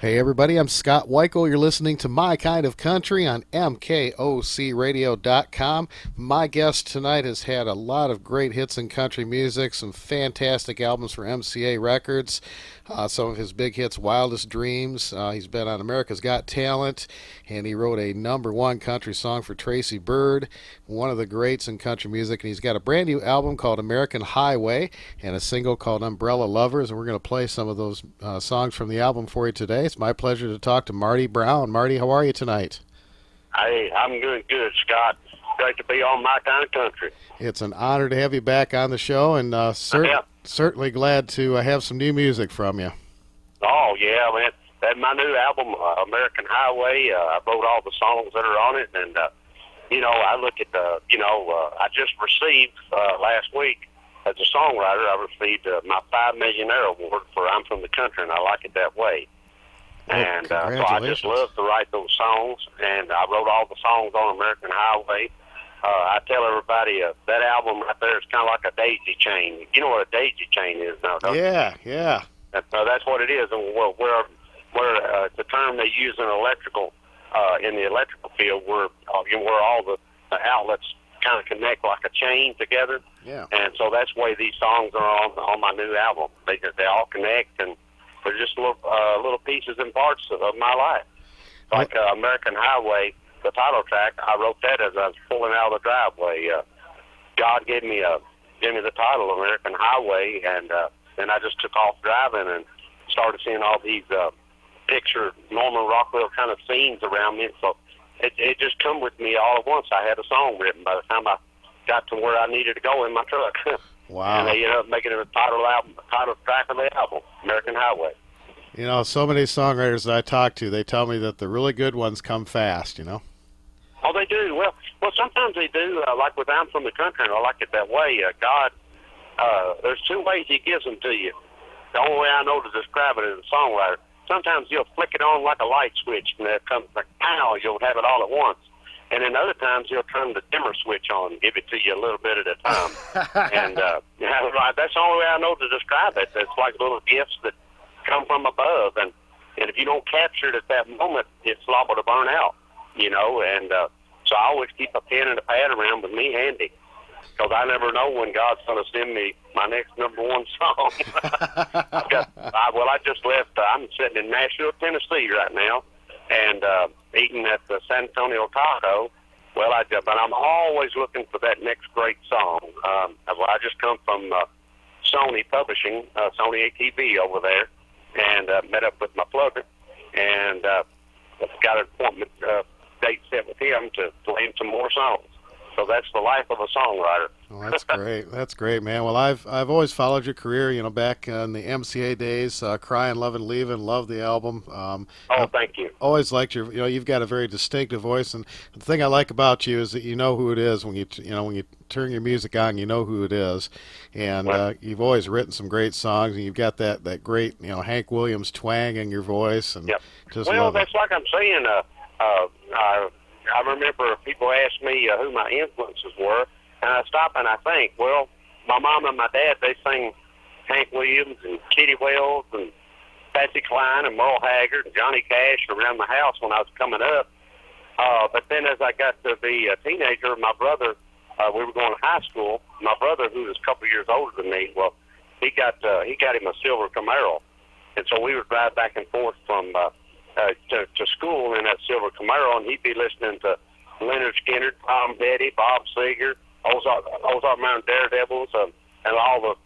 Hey everybody, I'm Scott Weichel. You're listening to My Kind of Country on MKOCRadio.com. My guest tonight has had a lot of great hits in country music, some fantastic albums for MCA Records. Some of his big hits, Wildest Dreams. He's been on America's Got Talent, and he wrote a #1 country song for Tracy Byrd, one of the greats in country music. And he's got a brand new album called American Highway and a single called Umbrella Lovers, and we're going to play some of those songs from the album for you today. It's my pleasure to talk to Marty Brown. Marty, how are you tonight? Hey, I'm doing good, Scott. Great to be on My Kind of Country. It's an honor to have you back on the show, and certainly glad to have some new music from you. Oh, yeah, man. That's my new album, American Highway. I wrote all the songs that are on it, and, I look at I just received last week, as a songwriter, I received my 5 Millionaire Award for I'm From the Country, and I like it that way. And so I just love to write those songs, and I wrote all the songs on American Highway. I tell everybody that album right there is kind of like a daisy chain. You know what a daisy chain is now, don't you? Yeah. That's what it is. And where the term they use in electrical, in the electrical field, where all the outlets kind of connect like a chain together. Yeah. And so that's the way these songs are on my new album. They all connect, and they're just little pieces and parts of my life. Like American Highway, the title track, I wrote that as I was pulling out of the driveway. God gave me the title, American Highway, and then I just took off driving and started seeing all these picture Norman Rockwell kind of scenes around me. So it just come with me all at once. I had a song written by the time I got to where I needed to go in my truck. Wow. And they ended up making it a title track of the album, American Highway. You know, so many songwriters that I talk to, they tell me that the really good ones come fast, Oh, they do. Well, sometimes they do. Like with I'm From the Country, and I like it that way. God, there's 2 ways He gives them to you. The only way I know to describe it as a songwriter, sometimes you'll flick it on like a light switch, and it comes like, pow, you'll have it all at once. And then other times you'll turn the dimmer switch on and give it to you a little bit at a time. And that's the only way I know to describe it. It's like little gifts that come from above, and if you don't capture it at that moment, it's liable to burn out, and so I always keep a pen and a pad around with me handy, because I never know when God's going to send me my next #1 song. I just left, I'm sitting in Nashville, Tennessee right now, and eating at the San Antonio Taco. But I'm always looking for that next great song. I just come from Sony Publishing, Sony ATV over there, and met up with my plugger, and got an appointment date set with him to play him some more songs. So that's the life of a songwriter. Well, that's great. That's great, man. Well, I've always followed your career, back in the MCA days, Crying, Lovin', Leavin', love the album. Thank you. Always liked you've got a very distinctive voice, and the thing I like about you is that you know who it is when you turn your music on, you know who it is, and you've always written some great songs, and you've got that great, Hank Williams twang in your voice, and yep. Just that's like I'm saying. I remember people asked me who my influences were, and I stop and I think, well, my mom and my dad, they sang Hank Williams and Kitty Wells and Patsy Cline and Merle Haggard and Johnny Cash around the house when I was coming up. But then as I got to be a teenager, my brother, we were going to high school. My brother, who was a couple years older than me, he got him a silver Camaro, and so we would drive back and forth from to school in that silver Camaro, and he'd be listening to Leonard Skinner, Tom Petty, Bob Seger, Ozark Mountain Daredevils, and all the.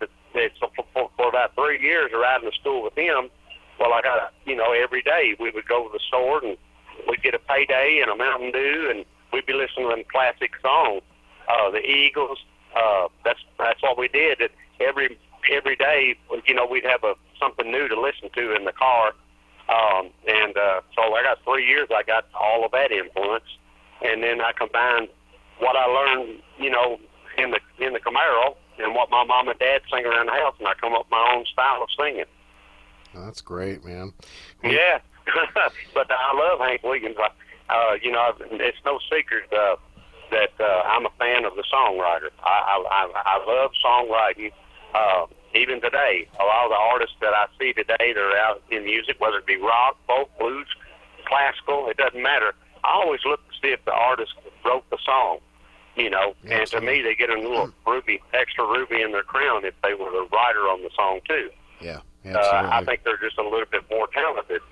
So for about 3 years riding to school with him, I got every day we would go to the store and we'd get a payday and a Mountain Dew, and we'd be listening to them classic songs, the Eagles. That's what we did. Every day, we'd have something new to listen to in the car. So I got 3 years, I got all of that influence. And then I combined what I learned, in the Camaro and what my mom and dad sing around the house, and I come up with my own style of singing. Oh, that's great, man. Yeah. But I love Hank Williams. It's no secret that I'm a fan of the songwriter. I love songwriting. even today, a lot of the artists that I see today that are out in music, whether it be rock, folk, blues, classical, it doesn't matter. I always look to see if the artist wrote the song, you know. And to me, they get a little extra ruby in their crown if they were the writer on the song too. Yeah, absolutely. I think they're just a little bit more talented.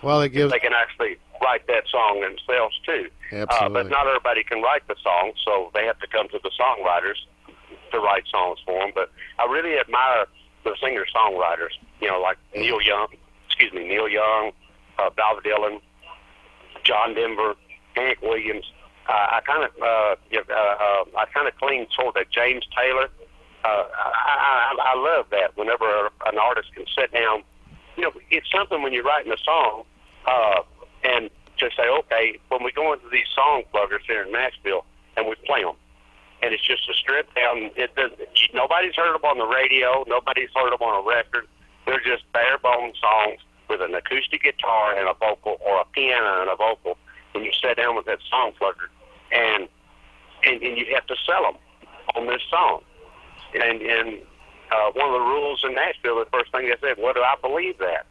Well, they can actually write that song themselves too. Absolutely. But not everybody can write the song, so they have to come to the songwriters to write songs for them. But I really admire the singer-songwriters, you know, like Neil Young, Bob Dylan, John Denver, Hank Williams. I kind of cling toward that James Taylor. I love that whenever an artist can sit down. You know, it's something when you're writing a song, and to say, okay, when we go into these song pluggers here in Nashville and we play them, and it's just a stripped down. Nobody's heard them on the radio. Nobody's heard them on a record. They're just bare bones songs with an acoustic guitar and a vocal, or a piano and a vocal. And you sit down with that song plugger, and you have to sell them on this song. And one of the rules in Nashville, the first thing they said, "What do I believe that?"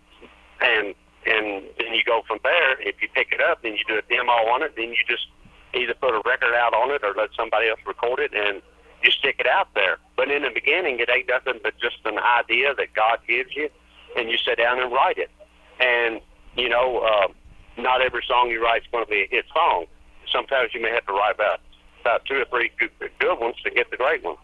And then you go from there. If you pick it up, then you do a demo on it. Then you just either put a record out on it or let somebody else record it, and you stick it out there. But in the beginning, it ain't nothing but just an idea that God gives you, and you sit down and write it. And, you know, not every song you write is going to be a hit song. Sometimes you may have to write about 2 or 3 good ones to get the great one.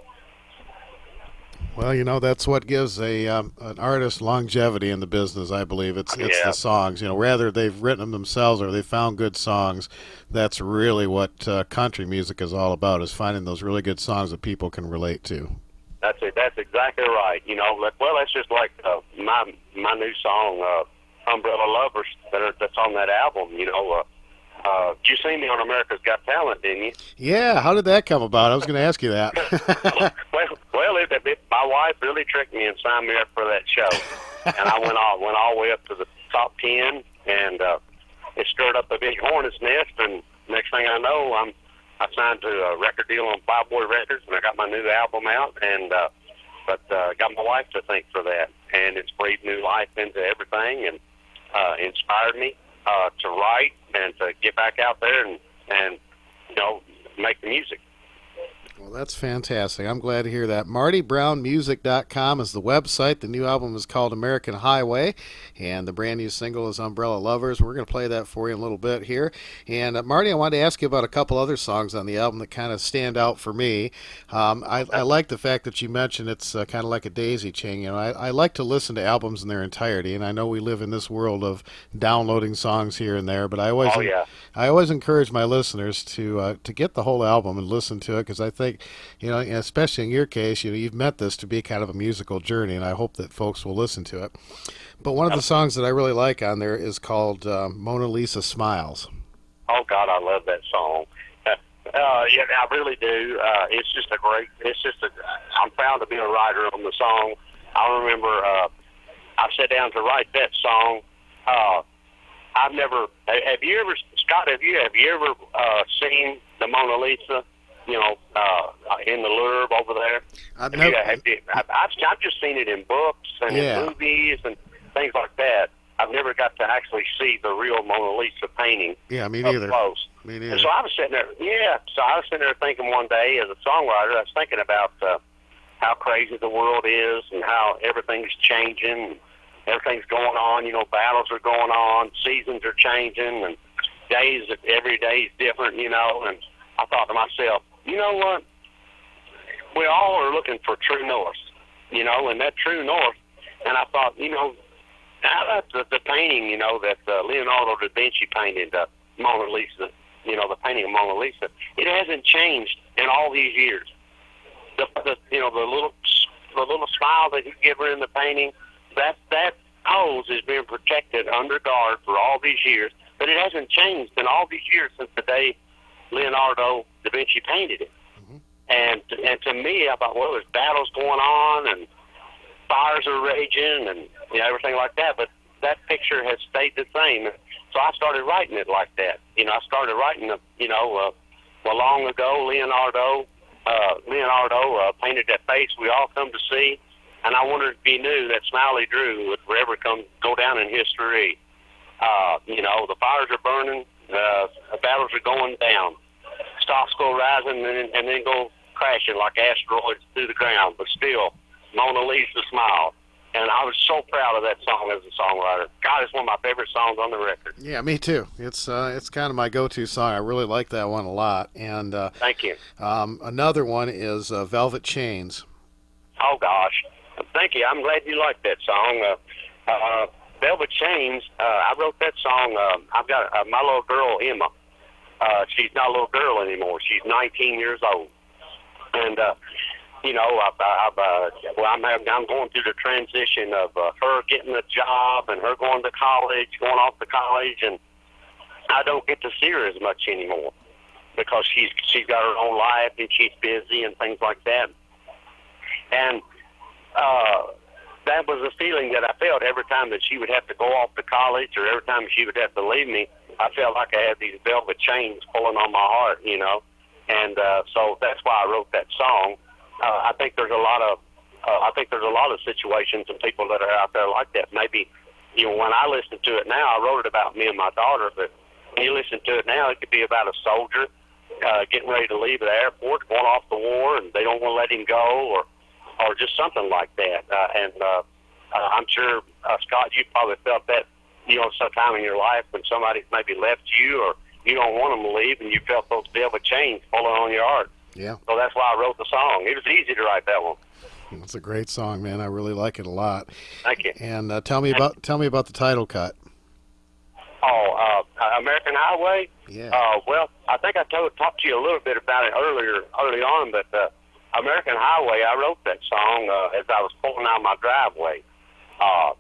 Well, you know, that's what gives an artist longevity in the business, I believe. It's the songs. You know, rather they've written them themselves or they found good songs. That's really what country music is all about, is finding those really good songs that people can relate to. That's it. That's exactly right. You know, well, that's just like my new song, Umbrella Lovers, that's on that album. You know, you seen me on America's Got Talent, didn't you? Yeah. How did that come about? I was going to ask you that. My wife really tricked me and signed me up for that show, and I went all the way up to the top 10, and it stirred up a big hornet's nest. And next thing I know, I signed to a record deal on Plowboy Records, and I got my new album out, and got my wife to thank for that, and it's breathed new life into everything, and inspired me to write and to get back out there and you know, make the music. Well, that's fantastic. I'm glad to hear that. MartyBrownMusic.com is the website. The new album is called American Highway, and the brand new single is Umbrella Lovers. We're going to play that for you in a little bit here. And, Marty, I wanted to ask you about a couple other songs on the album that kind of stand out for me. I like the fact that you mentioned it's kind of like a daisy chain. You know, I like to listen to albums in their entirety, and I know we live in this world of downloading songs here and there, but I always encourage my listeners to get the whole album and listen to it, because I think, you know, especially in your case, you know, you've meant this to be kind of a musical journey, and I hope that folks will listen to it. But one of the songs that I really like on there is called Mona Lisa Smiles. Oh, God, I love that song. Yeah, I really do. I'm proud to be a writer on the song. I remember I sat down to write that song. Have you ever, Scott, have you ever seen the Mona Lisa, you know, in the Louvre over there? I've just seen it in books and in movies and things like that. I've never got to actually see the real Mona Lisa painting. Yeah, me neither. Up close. Me neither. And so I was sitting there thinking one day as a songwriter, I was thinking about how crazy the world is and how everything's changing, and everything's going on. You know, battles are going on, seasons are changing, and every day is different, you know. And I thought to myself, you know what? We all are looking for true north, you know, and that true north. And I thought, you know, the painting, you know, that Leonardo da Vinci painted, Mona Lisa, you know, the painting of Mona Lisa, it hasn't changed in all these years. The little smile that he gave her in the painting, that pose has been protected under guard for all these years, but it hasn't changed in all these years since the day Leonardo da Vinci painted it. Mm-hmm. And to me, I thought, well, there's battles going on and fires are raging and, you know, everything like that, but that picture has stayed the same. So I started writing it like that. You know, I started writing, long ago, Leonardo painted that face we all come to see. and I wondered if he knew that Smiley Drew would forever go down in history. The fires are burning, the battles are going down, stocks go rising and then go crashing like asteroids through the ground, but still, Mona Lisa smiled. And I was so proud of that song as a songwriter. God, it's one of my favorite songs on the record. Yeah, me too. It's kind of my go-to song. I really like that one a lot. And thank you. Another one is Velvet Chains. Oh gosh, thank you. I'm glad you like that song. Velvet Chains. I wrote that song. I've got my little girl Emma. She's not a little girl anymore. She's 19 years old, and I'm going through the transition of her getting a job and her going to college, going off to college, and I don't get to see her as much anymore because she's got her own life and she's busy and things like that. And that was a feeling that I felt every time that she would have to go off to college or every time she would have to leave me. I felt like I had these velvet chains pulling on my heart, and so that's why I wrote that song. I think there's a lot of situations and people that are out there like that. Maybe, when I listen to it now, I wrote it about me and my daughter, but when you listen to it now, it could be about a soldier getting ready to leave the airport, going off to war, and they don't want to let him go, or just something like that. I'm sure, Scott, you probably felt that, sometime in your life when somebody's maybe left you or you don't want them to leave, and you felt those velvet chains pulling on your heart. Yeah. So that's why I wrote the song. It was easy to write that one. It's a great song, man. I really like it a lot. Thank you. And tell me about the title cut. American Highway. Yeah. Well, I think I talked to you a little bit about it early on, but American Highway. I wrote that song as I was pulling out my driveway. I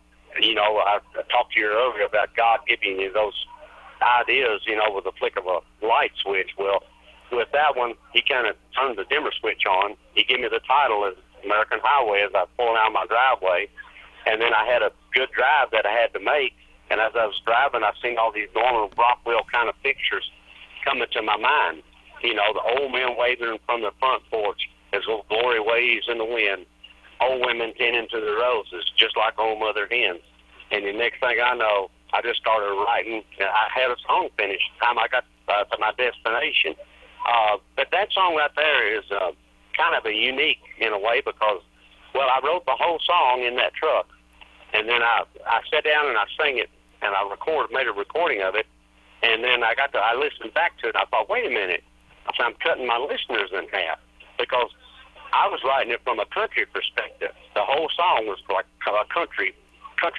talked to you earlier about God giving you those ideas, with the flick of a light switch. Well, with that one, he kind of turned the dimmer switch on. He gave me the title as American Highway as I was pulling out my driveway. And then I had a good drive that I had to make. And as I was driving, I seen all these Norman Rockwell kind of pictures coming to my mind. The old men waving from the front porch as old glory waves in the wind. Old women tending to the roses, just like old mother hens. And the next thing I know, I just started writing. And I had a song finished time I got to my destination. But that song right there is kind of a unique in a way because, well, I wrote the whole song in that truck. And then I sat down and I sang it, and I made a recording of it. And then I listened back to it, and I thought, wait a minute. I said, I'm cutting my listeners in half because I was writing it from a country perspective. The whole song was like country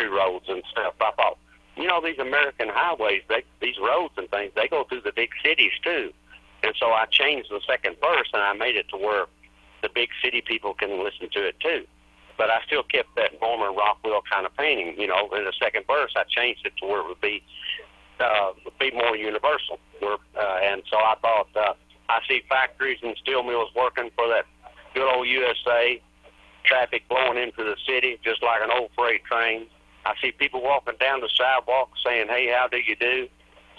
roads and stuff. I thought, these American highways, these roads and things, they go through the big cities too. And so I changed the second verse, and I made it to where the big city people can listen to it too. But I still kept that Norman Rockwell kind of painting. In the second verse, I changed it to where it would be more universal. And so I thought, I see factories and steel mills working for that good old USA, traffic blowing into the city just like an old freight train. I see people walking down the sidewalk saying, hey, how do you do?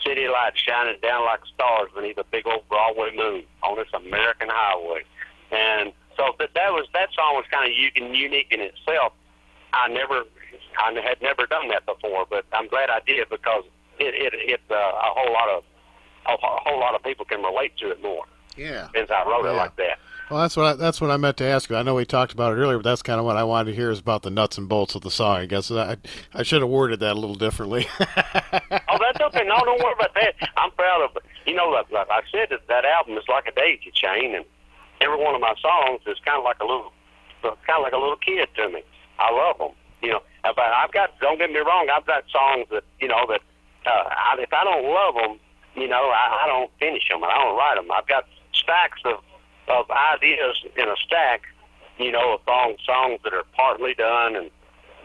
City lights shining down like stars beneath a big old Broadway moon on this American highway. And so that song was kind of unique in itself. I had never done that before, but I'm glad I did because it a whole lot of people can relate to it more. Yeah. Since I wrote it like that. Well, that's what I meant to ask you. I know we talked about it earlier, but that's kind of what I wanted to hear is about the nuts and bolts of the song. I guess I should have worded that a little differently. Oh, that's okay. No, don't worry about that. I'm proud of it. Like I said, that album is like a daisy chain, and every one of my songs is kind of like a little kid to me. I love them. But I've got. Don't get me wrong. I've got songs that if I don't love them, I don't finish them and I don't write them. I've got stacks of ideas in a stack, of songs that are partly done and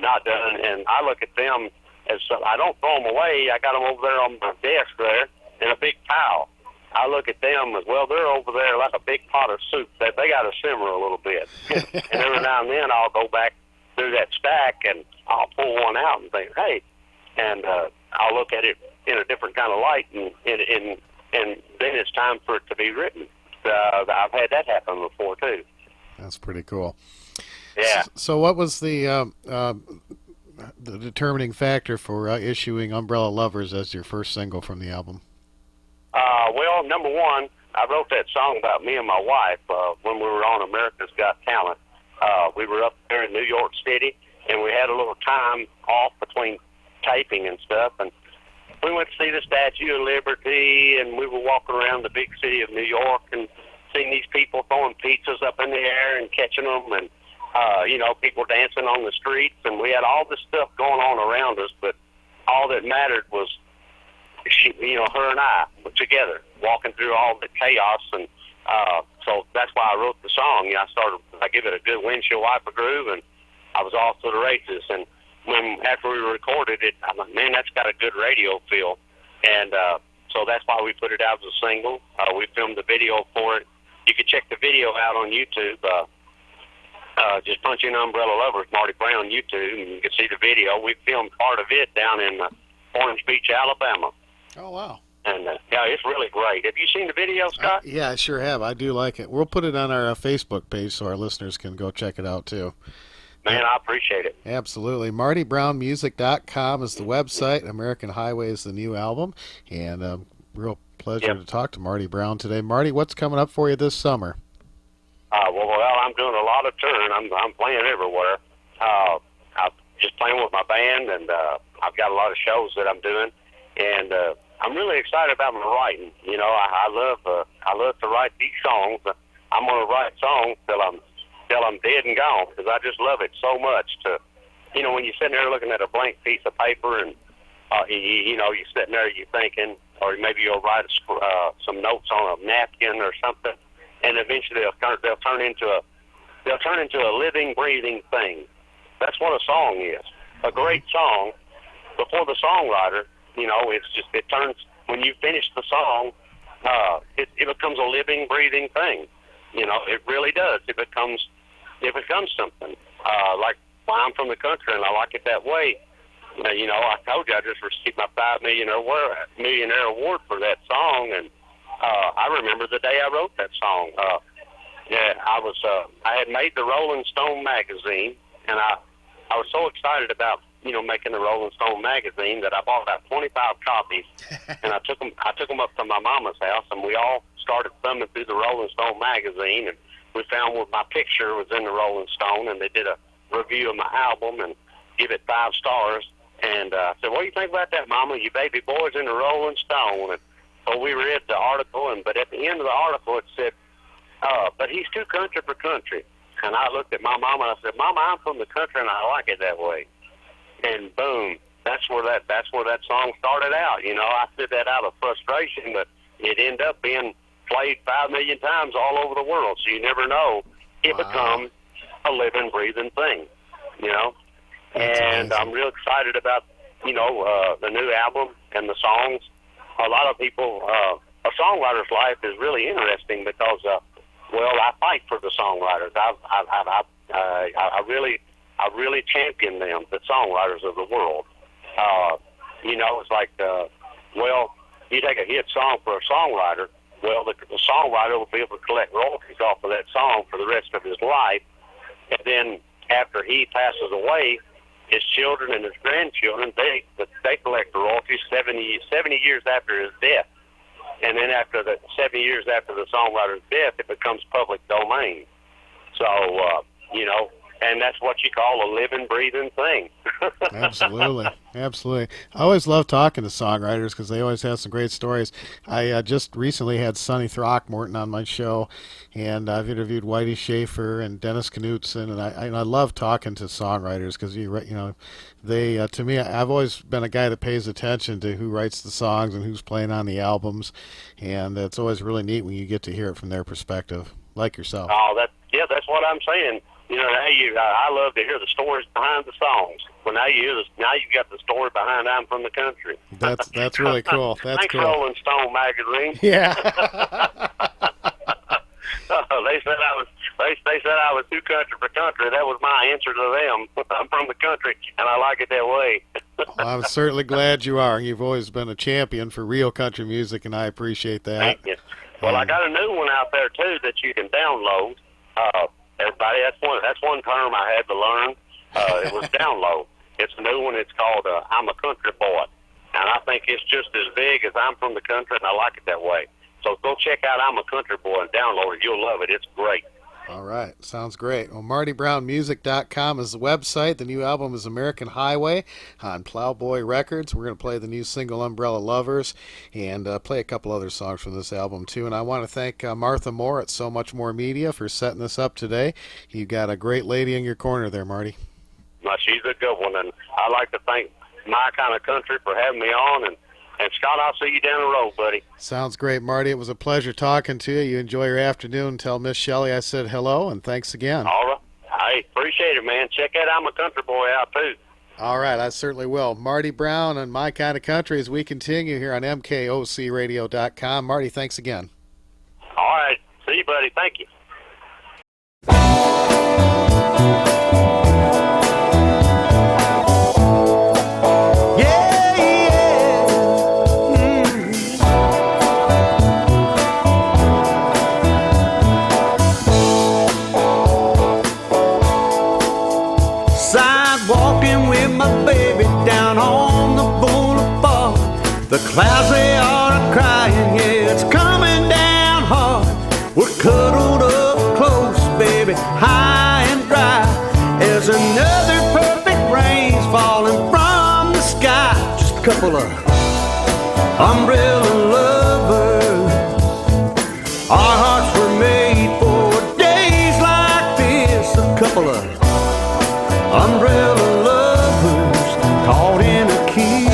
not done, and I look at them as I don't throw them away. I got them over there on my desk there in a big pile. I look at them as well. They're over there like a big pot of soup. They got to simmer a little bit, and every now and then I'll go back through that stack and I'll pull one out and think, hey, and I'll look at it in a different kind of light, and then it's time for it to be written. I've had that happen before too. That's pretty cool. Yeah. So what was the determining factor for issuing Umbrella Lovers as your first single from the album? Well, number one, I wrote that song about me and my wife when we were on America's Got Talent. We were up there in New York City, and we had a little time off between taping and stuff, and we went to see the Statue of Liberty, and we were walking around the big city of New York and seeing these people throwing pizzas up in the air and catching them, and people dancing on the streets, and we had all this stuff going on around us, but all that mattered was her and I were together, walking through all the chaos, and so that's why I wrote the song. I give it a good windshield wiper groove, and I was off to the races. And after we recorded it, I'm like, man, that's got a good radio feel, and so that's why we put it out as a single. We filmed the video for it. You can check the video out on YouTube. Just punch in Umbrella Lovers, Marty Brown, YouTube, and you can see the video. We filmed part of it down in Orange Beach, Alabama. Oh, wow. And, it's really great. Have you seen the video, Scott? Yeah, I sure have. I do like it. We'll put it on our Facebook page so our listeners can go check it out, too. Man, I appreciate it. Absolutely. MartyBrownMusic.com is the website. American Highway is the new album. And real pleasure to talk to Marty Brown today. Marty, what's coming up for you this summer? Well, I'm doing a lot of touring. I'm playing everywhere. I'm just playing with my band, and I've got a lot of shows that I'm doing. And I'm really excited about my writing. I love to write these songs. I'm going to write songs till I'm dead and gone, because I just love it so much. When you're sitting there looking at a blank piece of paper, and you're sitting there, you're thinking, or maybe you'll write some notes on a napkin or something, and eventually they'll turn into a living, breathing thing. That's what a song is. A great song, before the songwriter, it turns, when you finish the song, it becomes a living, breathing thing. It really does. It becomes something. Like, well, I'm from the country and I like it that way. I told you I just received my $5 millionaire award for that song, and I remember the day I wrote that song. I had made the Rolling Stone magazine, and I was so excited about making the Rolling Stone magazine that I bought about 25 copies, and I took them up to my mama's house, and we all started thumbing through the Rolling Stone magazine, and we found where my picture was in the Rolling Stone, and they did a review of my album and give it 5 stars. And I said, "What do you think about that, Mama? Your baby boy's in the Rolling Stone." And so we read the article, but at the end of the article it said, "But he's too country for country." And I looked at my mama and I said, "Mama, I'm from the country and I like it that way." And boom, that's where that song started out. I said that out of frustration, but it ended up being played 5 million times all over the world. So you never know. It becomes a living, breathing thing. And I'm real excited about the new album and the songs. A lot of people, a songwriter's life is really interesting because, I fight for the songwriters. I really champion them, the songwriters of the world. It's like, you take a hit song for a songwriter. Well, the songwriter will be able to collect royalties off of that song for the rest of his life. And then after he passes away, his children and his grandchildren, they collect the royalties 70 years after his death. And then after 70 years after the songwriter's death, it becomes public domain. So, and that's what you call a living, breathing thing. Absolutely. I always love talking to songwriters because they always have some great stories. I just recently had Sonny Throckmorton on my show, and I've interviewed Whitey Schaefer and Dennis Knutson, and I love talking to songwriters because they to me, I've always been a guy that pays attention to who writes the songs and who's playing on the albums, and it's always really neat when you get to hear it from their perspective, like yourself. Oh, that's what I'm saying. I love to hear the stories behind the songs. Well, now you've got the story behind I'm from the country. That's really cool. Thanks, cool. Rolling Stone magazine. Yeah. They said I was too country for country. That was my answer to them. I'm from the country, and I like it that way. Well, I'm certainly glad you are. You've always been a champion for real country music, and I appreciate that. Thank you. Well, I got a new one out there too that you can download. everybody. That's one term I had to learn. It was download. It's a new one. It's called I'm a Country Boy. And I think it's just as big as I'm from the country, and I like it that way. So go check out I'm a Country Boy and download it. You'll love it. It's great. All right. Sounds great. Well, MartyBrownMusic.com is the website. The new album is American Highway on Plowboy Records. We're going to play the new single Umbrella Lovers and play a couple other songs from this album, too. And I want to thank Martha Moore at So Much More Media for setting this up today. You've got a great lady in your corner there, Marty. Well, she's a good one, and I'd like to thank My Kind of Country for having me on, and Scott, I'll see you down the road, buddy. Sounds great, Marty. It was a pleasure talking to you. You enjoy your afternoon. Tell Miss Shelley I said hello, and thanks again. All right. I appreciate it, man. Check that I'm a Country Boy out, too. All right, I certainly will. Marty Brown and My Kind of Country as we continue here on MKOCRadio.com. Marty, thanks again. All right. See you, buddy. Thank you. Walking with my baby down on the boulevard. The clouds, they are crying, yeah, it's coming down hard. We're cuddled up close, baby, high and dry. There's another perfect rain's falling from the sky. Just a couple of umbrella lovers. Our hearts were made for days like this. A couple of umbrella lovers caught in a kiss.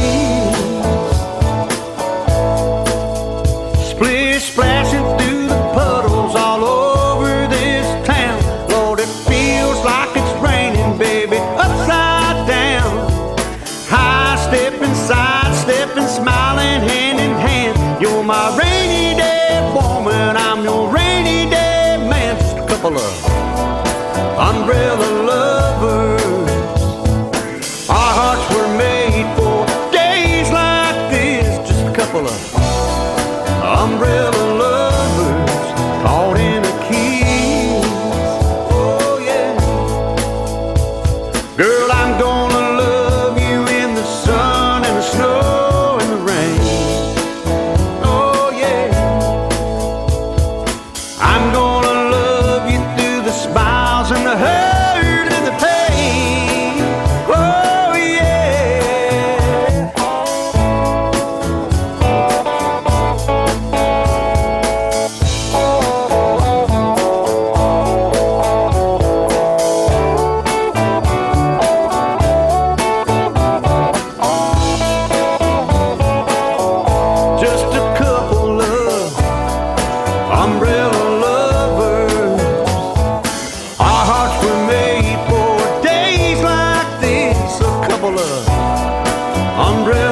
Splish splashing through the puddles all over this town. Lord, it feels like it's raining, baby, upside down. High stepping, side stepping, smiling hand in hand. You're my rainy day woman, I'm your rainy day man. Just a couple of umbrella lovers. Our hearts were made for days like this. Just a couple of umbrella lovers caught in a kiss. Oh yeah. Girl, I'm gonna love you in the sun and the snow and the rain. Oh yeah. I'm gonna love you through the smiles and the hurt and the pain. Oh yeah. Just a couple of umbrella lovers. Our hearts were made for days like this. A couple of umbrella